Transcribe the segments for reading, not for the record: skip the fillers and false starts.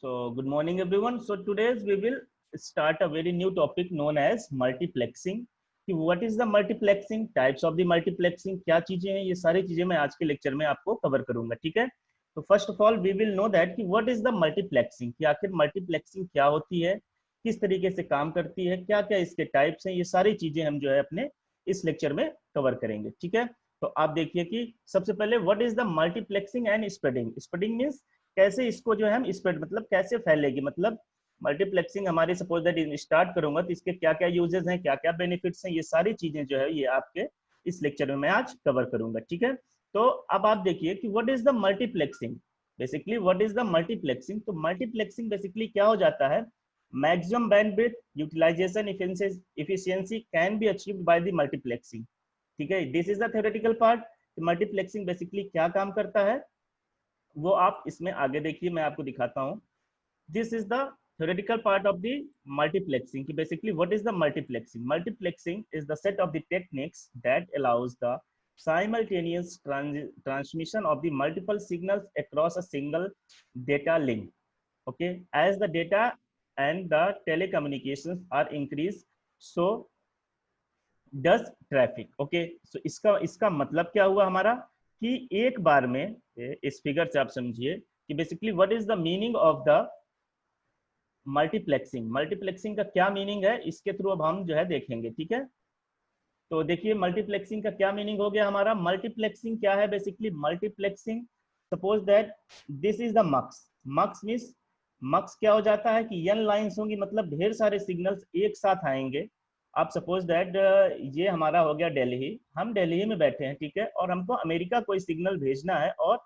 So good morning everyone. So today we will start a very new topic known as multiplexing. कि what is the multiplexing, types of the multiplexing, क्या चीजें हैं, ये सारी चीजें मैं आज के लेक्चर में आपको कवर करूंगा, ठीक है। तो first of all we will know that कि what is the multiplexing, कि आखिर मल्टीप्लेक्सिंग क्या होती है, किस तरीके से काम करती है, क्या क्या इसके टाइप्स हैं, ये सारी चीजें हम जो है अपने इस लेक्चर में कवर करेंगे, ठीक है। तो आप देखिए कि सबसे पहले what is the multiplexing and spreading. Spreading means कैसे इसको जो है हम स्प्रेड मतलब कैसे फैलेगी, मतलब मल्टीप्लेक्सिंग हमारी सपोज दैट स्टार्ट करूंगा तो इसके क्या क्या यूजेस हैं, क्या क्या बेनिफिट्स हैं, ये सारी चीजें जो है ये आपके इस लेक्चर में मैं आज कवर करूंगा, ठीक है। तो अब आप देखिए कि what is the multiplexing. Basically what is the multiplexing, तो मल्टीप्लेक्सिंग बेसिकली क्या हो जाता है, maximum bandwidth utilization efficiency can be achieved by the multiplexing, ठीक है। This is the theoretical part. Multiplexing basically क्या काम करता है वो आप इसमें आगे देखिए, मैं आपको दिखाता हूं। This is the theoretical part of the multiplexing. Basically what is the multiplexing? Multiplexing is the set of the techniques that allows the simultaneous transmission of the multiple signals across a single data link. Okay, as the data and the telecommunications are increased, so does traffic. Okay, so इसका मतलब क्या हुआ हमारा कि एक बार में, इस figure से आप समझिए कि basically what is the meaning of the multiplexing. Multiplexing का क्या मीनिंग है इसके थ्रू अब हम जो है देखेंगे, ठीक है। तो देखिए मल्टीप्लेक्सिंग का क्या मीनिंग हो गया हमारा। मल्टीप्लेक्सिंग क्या है, basically multiplexing suppose that this is the mux. Mux means mux क्या हो जाता है कि n लाइन्स होंगी, मतलब ढेर सारे सिग्नल्स एक साथ आएंगे। आप सपोज दैट ये हमारा हो गया दिल्ली, हम दिल्ली में बैठे हैं, ठीक है, और हमको अमेरिका कोई सिग्नल भेजना है और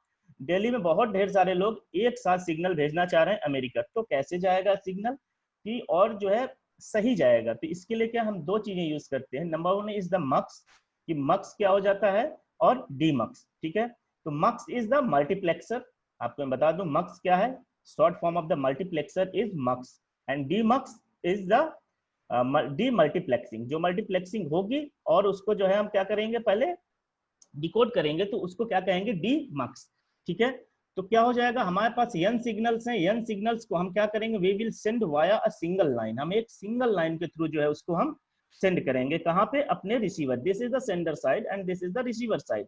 दिल्ली में बहुत ढेर सारे लोग एक साथ सिग्नल भेजना चाह रहे हैं अमेरिका। तो कैसे जाएगा सिग्नल कि और जो है सही जाएगा। तो इसके लिए क्या हम दो चीजें यूज करते हैं। नंबर वन इज द मक्स, कि मक्स क्या हो जाता है, और डी मक्स, ठीक है। तो मक्स इज द मल्टीप्लेक्सर। आपको मैं बता दूं मक्स क्या है, short form of the multiplexer is mux, and demux is the demultiplexing. जो मल्टीप्लेक्सिंग होगी और उसको जो है हम क्या करेंगे, पहले डिकोड करेंगे, तो उसको क्या कहेंगे, डी मक्स, ठीक है। तो क्या हो जाएगा, हमारे पास n सिग्नल्स हैं, n सिग्नल्स को हम क्या करेंगे, we will send via a single line. हम एक सिंगल लाइन के थ्रू जो है उसको हम सेंड करेंगे, कहाँ पे, अपने receiver. This is the sender side and this is the receiver side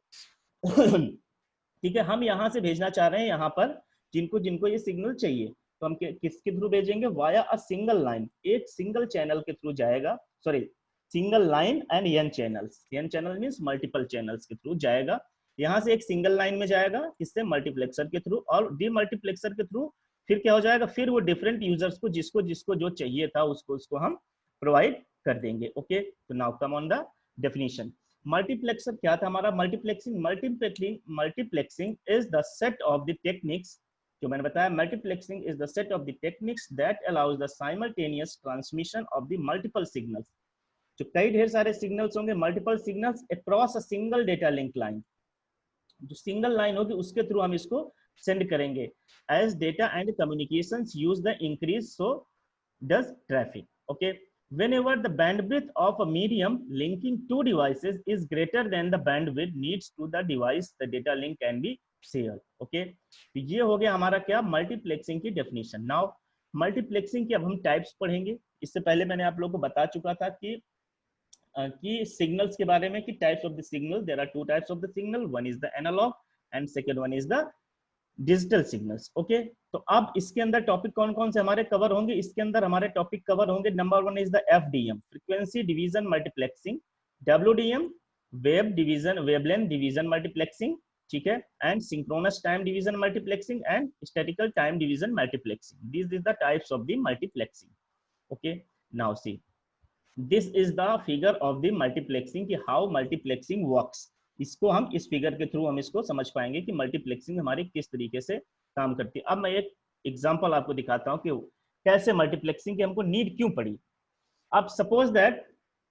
ठीक है। हम यहाँ से भेजना चाह रहे हैं यहाँ पर जिनको जिनको ये सिग्नल चाहिए, तो हम किसके थ्रू भेजेंगे, वाया अ सिंगल लाइन, एक सिंगल चैनल के थ्रू जाएगा, sorry single line and n channels. n channel means multiple channels के थ्रू जाएगा। यहाँ से एक सिंगल लाइन में जाएगा किससे, मल्टीप्लेक्सर के थ्रू, और डी मल्टीप्लेक्सर के थ्रू फिर क्या हो जाएगा, फिर वो डिफरेंट यूजर्स को जिसको जिसको जो चाहिए था उसको हम प्रोवाइड कर देंगे। ओके, तो now come on the definition. Multiplexer क्या था हमारा, multiplexing is the set of the techniques, जो मैंने बताया, multiplexing is the set of the techniques that allows the simultaneous transmission of the multiple signals. जो कई ढेर सारे सिग्नल्स होंगे, multiple signals across a single data link line, जो single line होगी उसके थ्रू हम इसको सेंड करेंगे। As data and communications use the increase, so does traffic. Okay, whenever the bandwidth of a medium linking two devices is greater than the bandwidth needs to the device, the data link can be shared. Okay, तो ये हो गया हमारा क्या, multiplexing की definition. Now multiplexing की अब हम टाइप्स पढ़ेंगे। इससे पहले मैंने आप लोगों को बता चुका था कि सिग्नल्स के बारे में, कि types of the signal, there are two types of the signal, one is the analogue and second one is the digital signals. Okay, तो अब इसके अंदर टॉपिक कौन कौन से हमारे कवर होंगे, इसके अंदर हमारे टॉपिक कवर होंगे। Number one is the FDM, frequency division multiplexing, WDM, wave division, wavelength division multiplexing, ठीक है, and synchronous time division multiplexing and statical time division multiplexing. This is the types of the multiplexing. Okay, now see this is the figure of the multiplexing, कि how multiplexing works. इसको हम इस figure के through हम इसको समझ पाएंगे कि मल्टीप्लेक्सिंग हमारी किस तरीके से काम करती है। अब मैं एक एग्जांपल आपको दिखाता हूं कि कैसे मल्टीप्लेक्सिंग की हमको नीड क्यों पड़ी। अब suppose that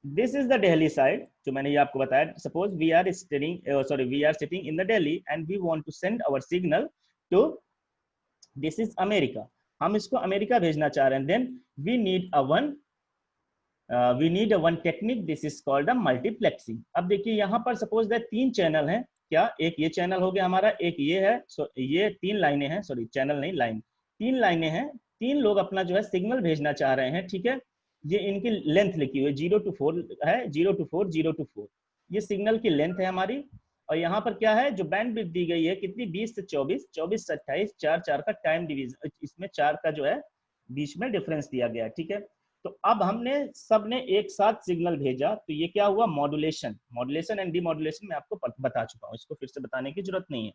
this is the Delhi side, जो मैंने ये आपको बताया। Suppose we are sitting in the Delhi and we want to send our signal to, this is America. हम इसको अमेरिका भेजना चाह रहे हैं। Then we need a one technique, this is called a multiplexing। अब देखिए यहाँ पर सपोज दैट तीन चैनल हैं, क्या, एक ये चैनल हो गया हमारा, एक ये है, ये तीन लाइनें हैं, सॉरी चैनल नहीं लाइन, तीन लाइनें हैं, तीन लोग अपना जो है सिग्नल भेजना चाह रहे हैं, ठीक है। ये इनकी लेंथ लिखी हुई है 0 to 4 है, 0 to 4 0 to 4, ये सिग्नल की लेंथ है हमारी। और यहाँ पर क्या है जो बैंडविड्थ दी गई है कितनी, 20 से 24, 24 से 28, 4 का टाइम डिवीजन, इसमें 4 का जो है बीच में डिफरेंस दिया गया, ठीक है। तो अब हमने सबने एक साथ सिग्नल भेजा, तो ये क्या हुआ, मॉड्यूलेशन। मॉड्यूलेशन एंड डीमॉड्यूलेशन मैं आपको बता चुका हूँ, इसको फिर से बताने की जरूरत नहीं है,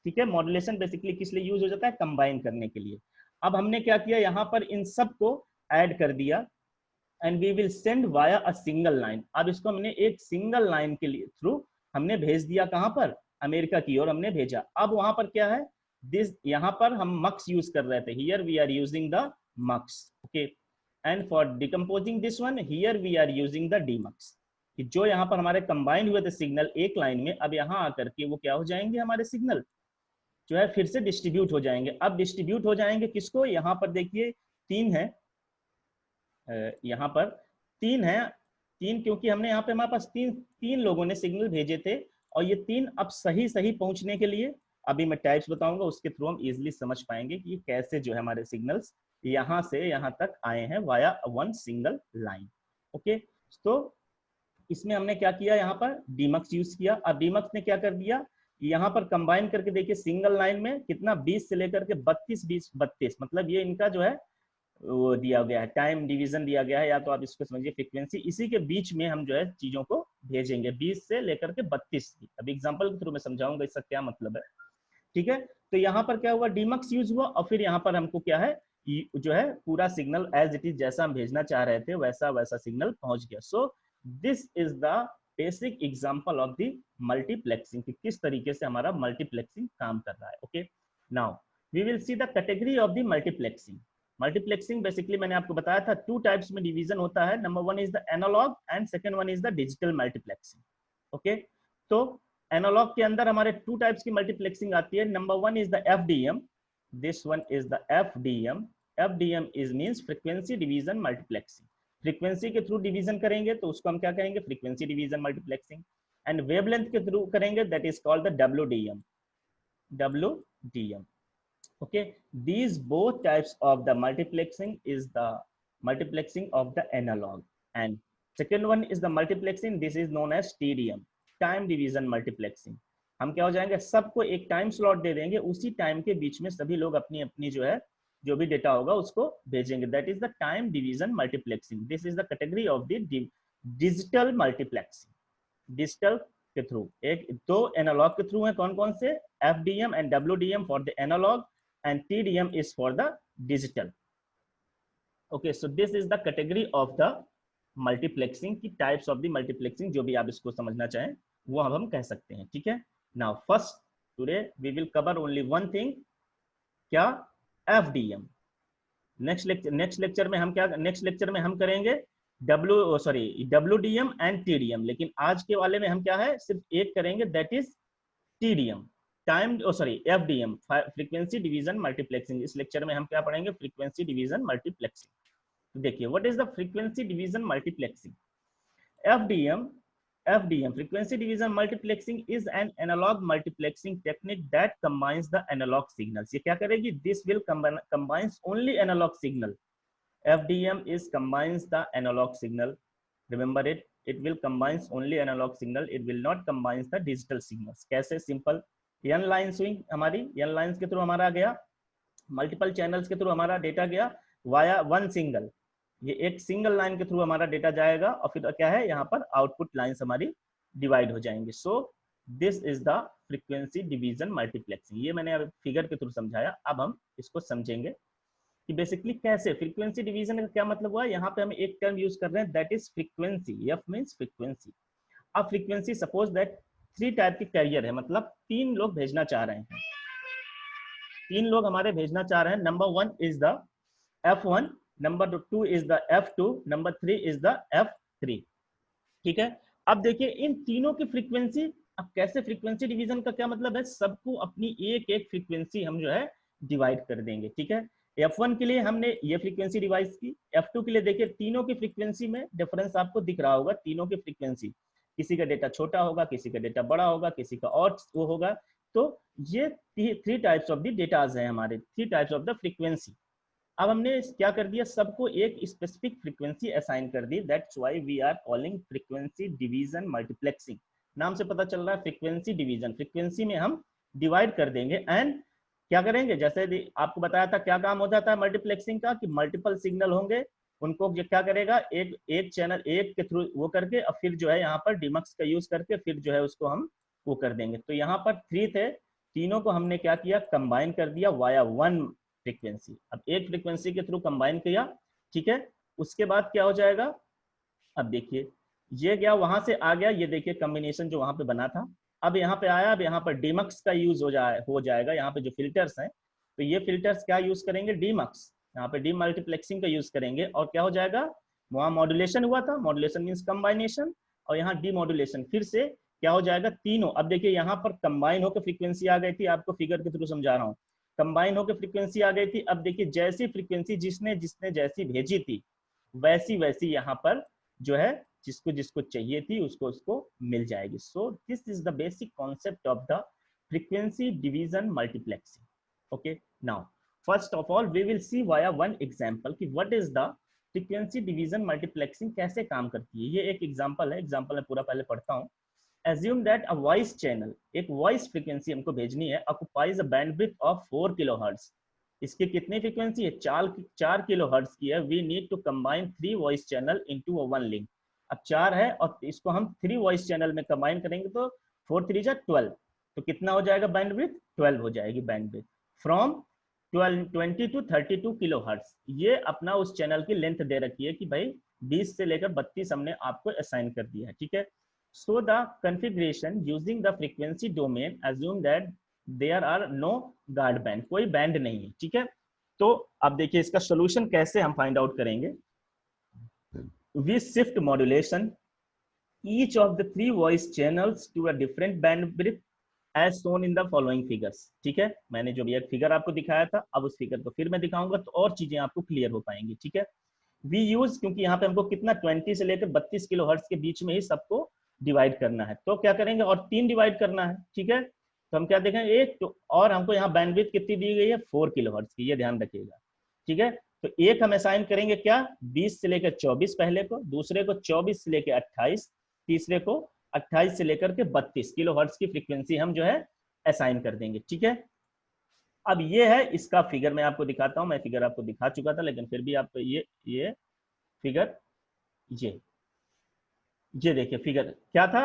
ठीक है। मॉड्यूलेशन बेसिकली किस लिए यूज हो जाता है, कंबाइन करने के लिए। अब हमने क्या किया, यहाँ पर इन सब को ऐड कर दिया, and we will send via a single line. अब इसको हमने एक सिंगल लाइन के लिए थ्रू हमने भेज दिया, कहां पर, अमेरिका की ओर हमने भेजा। अब वहां पर क्या है, दिस, यहाँ पर हम मक्स यूज कर रहे थे, here we are using the mux, okay. And for decomposing this one, here we are using the demux, कि जो यहाँ पर हमारे कंबाइंड हुए थे सिग्नल एक लाइन में, अब यहाँ आकर के वो क्या हो जाएंगे, हमारे सिग्नल जो है फिर से डिस्ट्रीब्यूट हो जाएंगे। अब डिस्ट्रीब्यूट हो जाएंगे किसको, यहाँ पर देखिए तीन है, यहाँ पर तीन है, तीन क्योंकि हमने यहाँ पे हमारे पास तीन लोगों ने सिग्नल भेजे थे, और ये तीन अब सही सही पहुंचने के लिए, अभी मैं टाइप्स बताऊंगा, उसके थ्रू हम इजिली समझ पाएंगे कि कैसे जो है हमारे सिग्नल्स यहाँ से यहाँ तक आए हैं via one single line, okay. तो इसमें हमने क्या किया, यहाँ पर डीमक्स यूज किया। अब डीमक्स ने क्या कर दिया, यहाँ पर कंबाइन करके देखिए सिंगल लाइन में कितना 20 से लेकर के 32, 20, 32, मतलब ये इनका जो है वो दिया गया है, टाइम डिवीजन दिया गया है, या तो आप इसको समझिए फ्रीक्वेंसी, इसी के बीच में हम जो है चीजों को भेजेंगे 20 से लेकर के 32 की। अब एग्जांपल के थ्रू मैं समझाऊंगा इसका क्या मतलब है, ठीक है। तो यहाँ पर क्या हुआ, डीमक्स यूज हुआ, और फिर यहाँ पर हमको क्या है, जो है पूरा सिग्नल एज इट इज जैसा हम भेजना चाह रहे थे वैसा वैसा सिग्नल पहुंच गया। सो this is the basic example of the multiplexing, कि किस तरीके से हमारा मल्टीप्लेक्सिंग काम कर रहा है, okay. Now we will see the category of the multiplexing. Multiplexing basically मैंने आपको बताया था टू टाइप्स में डिवीजन होता है, number one is the analogue and second one is the digital multiplexing, okay. तो एनालॉग के अंदर हमारे टू टाइप्स की मल्टीप्लेक्सिंग आती है, number one is the FDM, this one is the FDM. FDM is means frequency division multiplexing, frequency के through division करेंगे तो उसको हम क्या कहेंगे, frequency division multiplexing. And wavelength के थ्रू करेंगे, that is called the WDM, WDM, okay. These both types of the multiplexing is the multiplexing of the analog, and second one is the multiplexing, this is known as TDM, time division multiplexing। हम क्या हो जाएंगे, सबको एक time slot दे देंगे, उसी time के बीच में सभी लोग अपनी अपनी जो है जो भी डेटा होगा उसको भेजेंगे, that is the time division multiplexing. This is the category of the digital multiplexing. Digital के थ्रू एक दो एनालॉग के थ्रू है, कौन कौन से, FDM and WDM for the analogue and TDM is for the digital, okay। So this is the category of the multiplexing की types of the multiplexing, जो भी आप इसको समझना चाहें वो हम कह सकते हैं, ठीक है। Now first today we will cover only one thing, क्या, FDM। नेक्स्ट लेक्चर में हम क्या, नेक्स्ट लेक्चर में हम करेंगे WDM एंड TDM, लेकिन आज के वाले में हम क्या है, सिर्फ एक करेंगे, that is TDM, time FDM, frequency division multiplexing. इस लेक्चर में हम क्या पढ़ेंगे, फ्रीक्वेंसी डिवीजन मल्टीप्लेक्सिंग। तो देखिए what is the frequency division multiplexing. FDM frequency division multiplexing is an analog multiplexing technique that combines the analog signals। ये क्या करेगी, this will combines only analog signal। FDM is combines the analog signal, remember it, it will combines only analog signal, it will not combines the digital signals। कैसे, simple, n line swing हमारी, n lines के through हमारा गया, multiple channels के through हमारा data गया via one single, ये एक सिंगल लाइन के थ्रू हमारा डेटा जाएगा, और फिर क्या है यहाँ पर आउटपुट लाइंस हमारी डिवाइड हो जाएंगे। सो this is the frequency division multiplexing. ये मैंने अब फिगर के थ्रू समझाया, अब हम इसको समझेंगे कि बेसिकली कैसे फ्रीक्वेंसी डिवीजन का क्या मतलब हुआ। यहाँ पे हम एक टर्म यूज कर रहे हैं, that is frequency, F means frequency. अब फ्रीक्वेंसी सपोज दैट 3 टाइप के कैरियर है, मतलब 3 लोग भेजना चाह रहे हैं, 3 लोग हमारे भेजना चाह रहे हैं। Number 1 is the F1, number 2 is the F2, number 3 is the F3, ठीक है। अब देखिए इन तीनों की फ्रीक्वेंसी, अब कैसे, फ्रीक्वेंसी डिवीजन का क्या मतलब है, सबको अपनी एक एक फ्रीक्वेंसी हम जो है डिवाइड कर देंगे, ठीक है। F1 के लिए हमने ये फ्रीक्वेंसी डिवाइड की, F2 के लिए देखिए तीनों की फ्रीक्वेंसी में डिफरेंस आपको दिख रहा होगा, तीनों की फ्रीक्वेंसी, किसी का डेटा छोटा होगा, किसी का डेटा बड़ा होगा, किसी का और वो होगा। तो ये 3 टाइप्स ऑफ द डेटाज है हमारे, 3 टाइप्स ऑफ द फ्रीक्वेंसी। अब हमने क्या कर दिया, सबको एक स्पेसिफिक फ्रीक्वेंसी असाइन कर दी, that's why we are calling frequency division multiplexing. नाम से पता चल रहा है फ्रीक्वेंसी डिवीजन, फ्रीक्वेंसी में हम डिवाइड कर देंगे एंड क्या करेंगे, जैसे आपको बताया था क्या काम हो जाता है मल्टीप्लेक्सिंग का, कि मल्टीपल सिग्नल होंगे, उनको क्या करेगा, एक एक चैनल एक के थ्रू वो करके, और फिर जो है यहाँ पर डिमक्स का यूज करके फिर जो है उसको हम वो कर देंगे। तो यहाँ पर 3 थे, तीनों को हमने क्या किया, कंबाइन कर दिया वाया वन फ्रीक्वेंसी। अब एक फ्रीक्वेंसी के थ्रू कंबाइन किया, ठीक है। उसके बाद क्या हो जाएगा, अब देखिए ये गया वहां से आ गया, ये देखिए कॉम्बिनेशन जो वहां पे बना था, अब यहाँ पे आया, अब यहाँ पर डीमक्स का यूज हो जाएगा। यहाँ पे जो फिल्टर्स हैं, तो ये फिल्टर्स क्या यूज करेंगे, डीमक्स, यहाँ पे डीमल्टीप्लेक्सिंग का यूज करेंगे, और क्या हो जाएगा, वहां मॉड्यूलेशन हुआ था, मॉड्यूलेशन मीन्स कंबाइनेशन, और यहाँ डीमॉड्यूलेशन, फिर से क्या हो जाएगा, तीनों। अब देखिए यहाँ पर कंबाइन होकर फ्रीक्वेंसी आ गई थी, आपको फिगर के थ्रू समझा रहा हूँ, कंबाइन होकर फ्रीक्वेंसी आ गई थी। अब देखिए जैसी फ्रीक्वेंसी जिसने जिसने जैसी भेजी थी, वैसी वैसी यहाँ पर जो है जिसको जिसको चाहिए थी उसको उसको मिल जाएगी। So this is the basic concept of the frequency division multiplexing. Okay, now first of all we will see via one example कि what is the frequency division multiplexing, कैसे काम करती है। ये एक एग्जांपल है, एग्जांपल मैं पूरा पहले पढ़ता हूँ। assume that a voice channel, एक वॉइस फ्रीक्वेंसी हमको भेजनी है, occupies a bandwidth of 4 kilohertz. इसकी कितनी फ्रीक्वेंसी है, 4 किलोहर्ट्ज की है। We need to combine 3 voice channel into a one link. अब 4 है और इसको हम 3 वॉइस चैनल में कंबाइन करेंगे तो 4 3 जा 12, तो कितना हो जाएगा बैंडविड्थ, 12 हो जाएगी बैंडविड्थ। फ्रॉम 20 टू 32 किलोहर्ट्ज, ये अपना उस चैनल की लेंथ दे रखी है कि भाई 20 से लेकर 32 हमने आपको असाइन कर दिया है, ठीक है। So the configuration using the frequency domain assume that there are no guard band, कोई बैंड नहीं है, ठीक है। तो अब देखिए इसका सोल्यूशन कैसे हम फाइंड आउट करेंगे। We shift modulation each of the 3 voice channels to a different bandwidth as shown in the following figures, ठीक है। मैंने जो भी एक फिगर आपको दिखाया था, अब उस फिगर को फिर मैं दिखाऊंगा तो और चीजें आपको क्लियर हो पाएंगी, ठीक है। वी यूज, क्योंकि यहाँ पे हमको कितना 20 से लेकर 32 किलो हर्ट्ज के बीच में ही सबको डिवाइड करना है, तो क्या करेंगे, और 3 डिवाइड करना है, ठीक है। तो हम क्या देखेंगे, एक तो और हमको यहाँ बैंडविड्थ कितनी दी गई है, 4 किलो हर्ट्ज की, ये ध्यान रखिएगा, ठीक है। तो एक हम असाइन करेंगे क्या, 20 से लेकर 24 पहले को, दूसरे को 24 से लेकर 28, तीसरे को 28 से लेकर के 32 किलो हर्ट्ज की फ्रीक्वेंसी हम जो है असाइन कर देंगे, ठीक है। अब ये है इसका फिगर, मैं आपको दिखाता हूं, मैं फिगर आपको दिखा चुका था लेकिन फिर भी आपको ये फिगर, ये देखिए फिगर क्या था,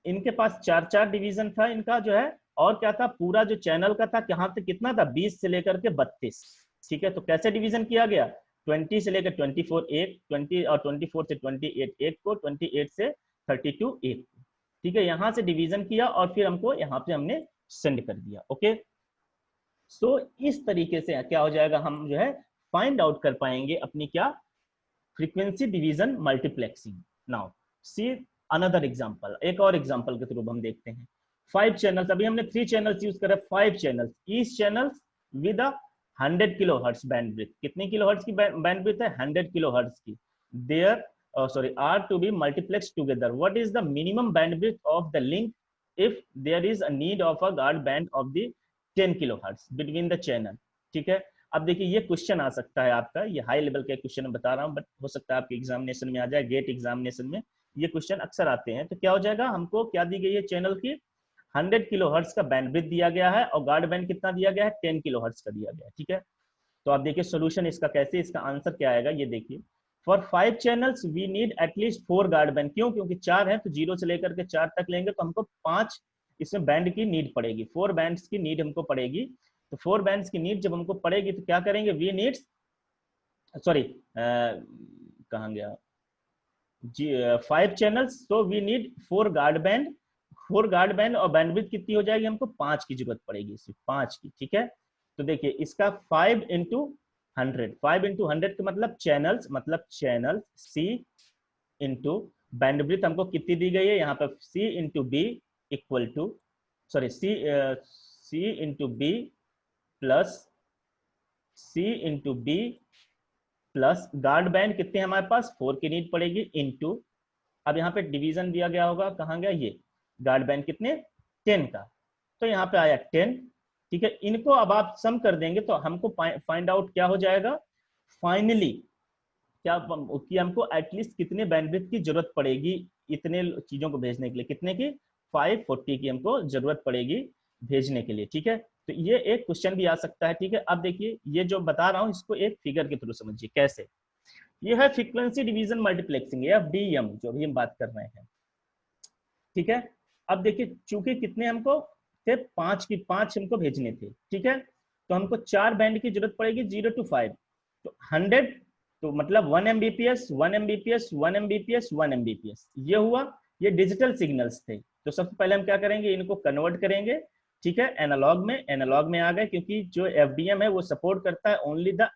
इनके पास 4 डिवीजन था इनका जो है, और क्या था, पूरा जो चैनल का था यहाँ से कितना था, 20 से लेकर के 32, ठीक है। तो कैसे डिवीजन किया गया, 20 से लेकर 24 एक, 20 और 24 से 28 एक को, 28 से 32 एक को, ठीक है। यहाँ से डिवीजन किया और फिर हमको यहाँ पे हमने सेंड कर दिया, ओके। सो इस तरीके से क्या हो जाएगा, हम जो है फाइंड आउट कर पाएंगे अपनी क्या, frequency division multiplexing. Now see another example, एक और एग्जांपल के थ्रू हम देखते हैं। 5 चैनल्स, अभी हमने 3 चैनल्स यूज करे, 5 channels, each channels with a 100 kilo hertz bandwidth. कितनी किलो हर्ट्ज की बैंडविड्थ है, 100 किलो हर्ट्ज की। There are to be multiplex together, what is the minimum bandwidth of the link if there is a need of a guard band of the 10 kilo hertz between the channel, ठीक है। अब देखिए ये question आ सकता है आपका, ये high level का क्वेश्चन बता रहा हूँ, बट हो सकता है आपके एग्जामिनेशन में आ जाए, गेट एग्जामिनेशन में ये क्वेश्चन अक्सर आते हैं। तो क्या हो जाएगा, हमको क्या दी गई है, चैनल की 100 किलो हर्ट्ज का बैंडविड्थ दिया गया है और गार्ड बैंड कितना दिया गया है, 10 किलो हर्ट्ज का दिया गया है, ठीक है। तो आप देखिए सोल्यूशन इसका कैसे, इसका आंसर क्या आएगा, ये देखिए। For 5 channels we need at least 4 guard band, क्यों, क्योंकि 4 है तो 0 से लेकर के 4 तक लेंगे तो हमको 5 इसमें बैंड की नीड पड़ेगी, 4 बैंड्स की नीड हमको पड़ेगी। तो 4 बैंड्स की नीड जब हमको पड़ेगी तो क्या करेंगे, वी नीड्स, सॉरी कहाँ गया जी, 5 चैनल्स, तो we need 4 guard band, 4 guard band, और बैंडविड्थ कितनी हो जाएगी, हमको 5 की जरूरत पड़ेगी, सिर्फ 5 की, ठीक है। तो देखिए इसका 5 इंटू 100, 5 इंटू 100 का मतलब चैनल सी इंटू बैंडविड्थ हमको कितनी दी गई है, यहाँ पर C into B equal to, sorry C into B plus C into B plus guard band कितने हमारे पास, 4 की नीड पड़ेगी इंटू, अब यहाँ पे डिवीजन दिया गया होगा, कहाँ गया ये गार्ड बैंड कितने, 10 का, तो यहाँ पे आया 10 ठीक है, इनको अब आप सम कर देंगे तो हमको फाइंड आउट क्या हो जाएगा फाइनली, क्या कि हमको एटलीस्ट कितने बैंडविड्थ की जरूरत पड़ेगी इतने चीजों को भेजने के लिए, कितने की 540 की हमको जरूरत पड़ेगी भेजने के लिए। ठीक है, तो ये एक क्वेश्चन भी आ सकता है। ठीक है, अब देखिए ये जो बता रहा हूँ इसको एक फिगर के थ्रू समझिए कैसे। ये है फ्रीक्वेंसी डिवीजन मल्टीप्लेक्सिंग, FDM जो भी हम बात कर रहे हैं। ठीक है, अब देखिए चूंकि कितने हमको थे, 5 हमको भेजने थे। ठीक है, तो हमको 4 बैंड की जरूरत पड़ेगी 0 to 5, तो 100, तो मतलब 1 Mbps 1 Mbps 1 Mbps 1 Mbps ये हुआ। ये डिजिटल सिग्नल्स थे, तो सबसे पहले हम क्या करेंगे, इनको कन्वर्ट करेंगे। ठीक है, एनालॉग में आ गए, क्योंकि जो FDM है वो सपोर्ट करता है ओनली द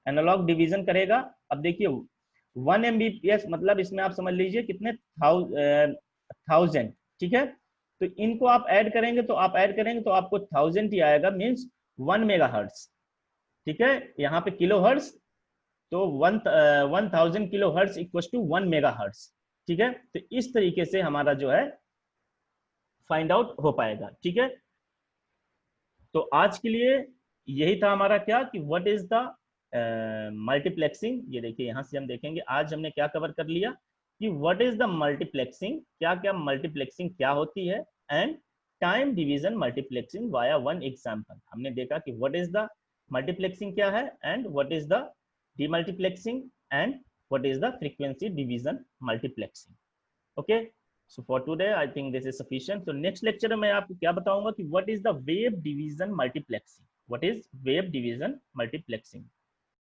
एनालॉग डिवीजन करेगा। अब देखिए 1 Mbps मतलब इसमें आप समझ लीजिए कितने 1000। ठीक है, तो इनको आप ऐड करेंगे तो आपको 1000 ही आएगा, मीन्स 1 मेगाहर्ट्ज। ठीक है, यहाँ पे किलो हर्ट्ज, तो 1000 kilo hertz equal to 1 megahertz. ठीक है, तो इस तरीके से हमारा जो है फाइंड आउट हो पाएगा। ठीक है, तो आज के लिए यही था हमारा क्या कि व्हाट इज द मल्टीप्लेक्सिंग। ये देखिए यहाँ से हम देखेंगे आज हमने क्या कवर कर लिया कि व्हाट इज द मल्टीप्लेक्सिंग, क्या क्या मल्टीप्लेक्सिंग क्या होती है, and time division multiplexing via one example. हमने देखा कि व्हाट इज द मल्टीप्लेक्सिंग क्या है, and what is the demultiplexing, and what is the frequency division multiplexing. Okay, so for today I think this is sufficient. So next lecture में मैं आपको क्या बताऊंगा कि what is the wave division multiplexing, what is wave division multiplexing।